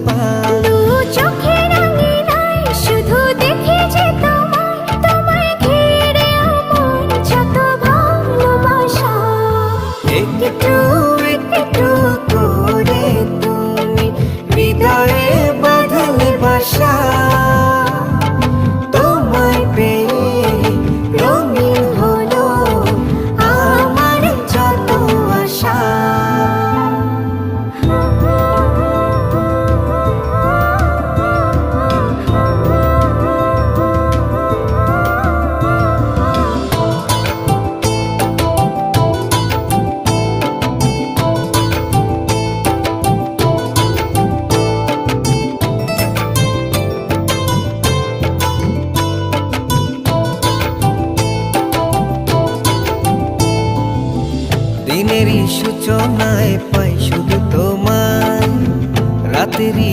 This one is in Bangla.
পাই। দু চোখের আঙিনায় শুধু দেখি যে তোমায়, তোমায় ঘিরে আমার যত ভালোবাসা। একটু একটু করে তুমি হৃদয়ে বাঁধলে বাসা। তোমায় পেয়ে রঙিন হলো আমার যত আশা। দিনেরই সূচনায় পাই শুধু তোমায়, রাতেরই